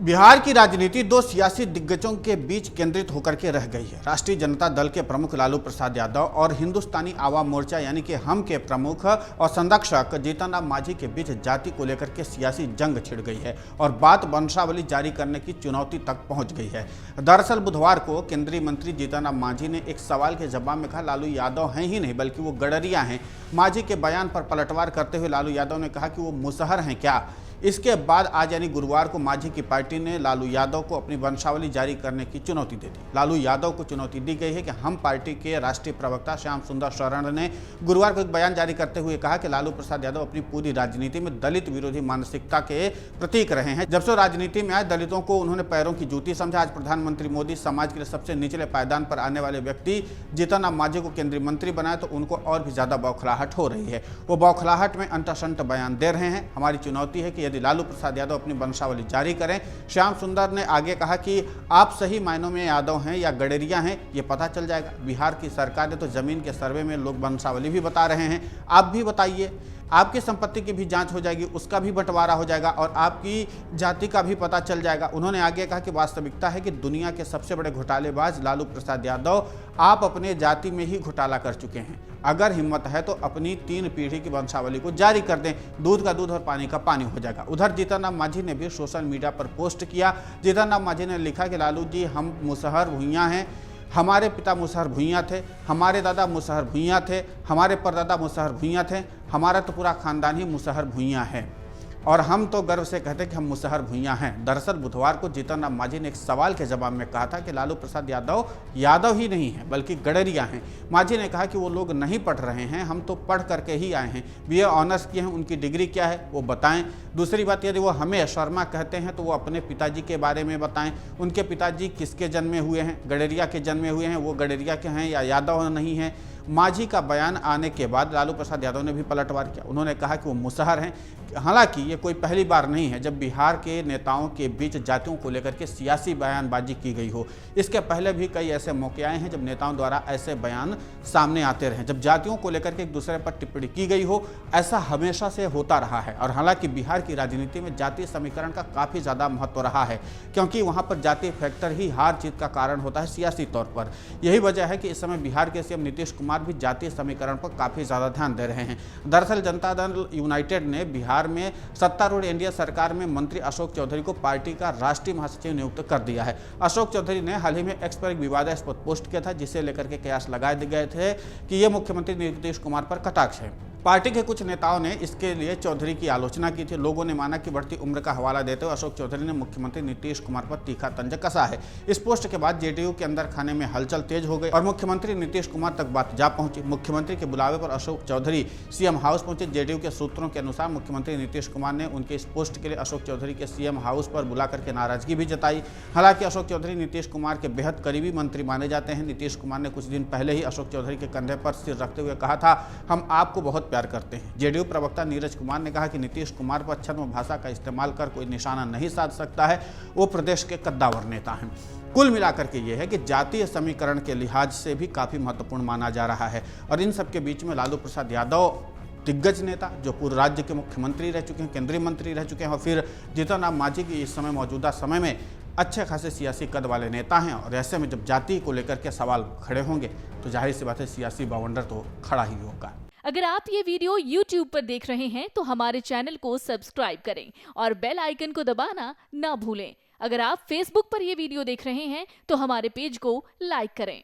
बिहार की राजनीति दो सियासी दिग्गजों के बीच केंद्रित होकर के रह गई है। राष्ट्रीय जनता दल के प्रमुख लालू प्रसाद यादव और हिंदुस्तानी आवाम मोर्चा यानी कि हम के प्रमुख और संरक्षक जीतन राम मांझी के बीच जाति को लेकर के सियासी जंग छिड़ गई है और बात वंशावली जारी करने की चुनौती तक पहुंच गई है। दरअसल बुधवार को केंद्रीय मंत्री जीतन राम मांझी ने एक सवाल के जवाब में कहा लालू यादव हैं ही नहीं बल्कि वो गडरिया हैं। मांझी के बयान पर पलटवार करते हुए लालू यादव ने कहा कि वो मुसहर हैं क्या। इसके बाद आज यानी गुरुवार को मांझी की पार्टी ने लालू यादव को अपनी वंशावली जारी करने की चुनौती दे दी। लालू यादव को चुनौती दी गई है कि हम पार्टी के राष्ट्रीय प्रवक्ता श्याम सुंदर शरण ने गुरुवार को एक बयान जारी करते हुए कहा कि लालू प्रसाद यादव अपनी पूरी राजनीति में दलित विरोधी मानसिकता के प्रतीक रहे हैं। जब से राजनीति में आए दलितों को उन्होंने पैरों की जूती समझा। आज प्रधानमंत्री मोदी समाज के लिए सबसे निचले पायदान पर आने वाले व्यक्ति जीतन राम मांझी को केंद्रीय मंत्री बनाए तो उनको और भी ज्यादा बौखलाहट हो रही है। वो बौखलाहट में अंतशंत बयान दे रहे हैं। हमारी चुनौती है कि यदि लालू प्रसाद यादव अपनी वंशावली जारी करें। श्याम सुंदर ने आगे कहा कि आप सही मायनों में यादव हैं या गडेरिया हैं ये पता चल जाएगा। बिहार की सरकार ने तो जमीन के सर्वे में लोग वंशावली भी बता रहे हैं। आप भी बताइए, आपकी संपत्ति की भी जांच हो जाएगी, उसका भी बंटवारा हो जाएगा और आपकी जाति का भी पता चल जाएगा। उन्होंने आगे कहा कि वास्तविकता है कि दुनिया के सबसे बड़े घोटालेबाज लालू प्रसाद यादव आप अपने जाति में ही घोटाला कर चुके हैं। अगर हिम्मत है तो अपनी 3 पीढ़ी की वंशावली को जारी कर दें, दूध का दूध और पानी का पानी हो जाएगा। उधर जीतन राम मांझी ने भी सोशल मीडिया पर पोस्ट किया। जीतन राम मांझी ने लिखा कि लालू जी हम मुसहर भुइयां हैं, हमारे पिता मुसहर भुइयां थे, हमारे दादा मुसहर भुइयां थे, हमारे परदादा मुसहर भुइयां थे, हमारा तो पूरा खानदान ही मुसहर भुइयां है और हम तो गर्व से कहते हैं कि हम मुसहर भुइयां हैं। दरअसल बुधवार को जीतन राम मांझी ने एक सवाल के जवाब में कहा था कि लालू प्रसाद यादव ही नहीं है बल्कि गडरिया हैं। मांझी ने कहा कि वो लोग नहीं पढ़ रहे हैं, हम तो पढ़ करके ही आए हैं। बीए ऑनर्स किए हैं, उनकी डिग्री क्या है वो बताएं। दूसरी बात यदि वो हमें शर्मा कहते हैं तो वो अपने पिताजी के बारे में बताएं। उनके पिताजी किसके जन्मे हुए हैं, गडरिया के जन्मे हुए हैं, वो गडरिया के हैं या यादव नहीं हैं। मांझी का बयान आने के बाद लालू प्रसाद यादव ने भी पलटवार किया। उन्होंने कहा कि वो मुसहर हैं। हालांकि ये कोई पहली बार नहीं है जब बिहार के नेताओं के बीच जातियों को लेकर के सियासी बयानबाजी की गई हो। इसके पहले भी कई ऐसे मौके आए हैं जब नेताओं द्वारा ऐसे बयान सामने आते रहे, जब जातियों को लेकर के एक दूसरे पर टिप्पणी की गई हो। ऐसा हमेशा से होता रहा है और हालांकि बिहार की राजनीति में जातीय समीकरण का काफ़ी ज़्यादा महत्व रहा है क्योंकि वहाँ पर जातीय फैक्टर ही हार जीत का कारण होता है सियासी तौर पर। यही वजह है कि इस समय बिहार के सीएम नीतीश कुमार भी जातीय समीकरण पर काफ़ी ज़्यादा ध्यान दे रहे हैं। दरअसल जनता दल यूनाइटेड ने बिहार में सत्तारूढ़ एनडीए सरकार में मंत्री अशोक चौधरी को पार्टी का राष्ट्रीय महासचिव नियुक्त कर दिया है। अशोक चौधरी ने हाल ही में एक्स पर एक विवादास्पद पोस्ट किया था जिसे लेकर के कयास लगाए गए थे कि यह मुख्यमंत्री नीतीश कुमार पर कटाक्ष है। पार्टी के कुछ नेताओं ने इसके लिए चौधरी की आलोचना की थी। लोगों ने माना कि बढ़ती उम्र का हवाला देते हुए अशोक चौधरी ने मुख्यमंत्री नीतीश कुमार पर तीखा तंज कसा है। इस पोस्ट के बाद जेडीयू के अंदर खाने में हलचल तेज हो गई और मुख्यमंत्री नीतीश कुमार तक बात जा पहुंची। मुख्यमंत्री के बुलावे पर अशोक चौधरी सीएम हाउस पहुंचे। जेडीयू के सूत्रों के अनुसार मुख्यमंत्री नीतीश कुमार ने उनके इस पोस्ट के लिए अशोक चौधरी के सीएम हाउस पर बुला करके नाराजगी भी जताई। हालांकि अशोक चौधरी नीतीश कुमार के बेहद करीबी मंत्री माने जाते हैं। नीतीश कुमार ने कुछ दिन पहले ही अशोक चौधरी के कंधे पर सिर रखते हुए कहा था हम आपको बहुत प्यार करते हैं। जेडीयू प्रवक्ता नीरज कुमार ने कहा कि नीतीश कुमार पर छद्म भाषा का इस्तेमाल कर कोई निशाना नहीं साध सकता है, वो प्रदेश के कद्दावर नेता हैं। कुल मिलाकर के ये है कि जातीय समीकरण के लिहाज से भी काफी महत्वपूर्ण माना जा रहा है और इन सबके बीच में लालू प्रसाद यादव दिग्गज नेता जो पूर्व राज्य के मुख्यमंत्री रह चुके हैं, केंद्रीय मंत्री रह चुके हैं और फिर जीतन राम मांझी की इस समय मौजूदा समय में अच्छे खासे सियासी कद वाले नेता हैं और ऐसे में जब जाति को लेकर के सवाल खड़े होंगे तो जाहिर सी बात है सियासी बवंडर तो खड़ा ही होगा। अगर आप ये वीडियो YouTube पर देख रहे हैं तो हमारे चैनल को सब्सक्राइब करें और बेल आइकन को दबाना ना भूलें। अगर आप Facebook पर ये वीडियो देख रहे हैं तो हमारे पेज को लाइक करें।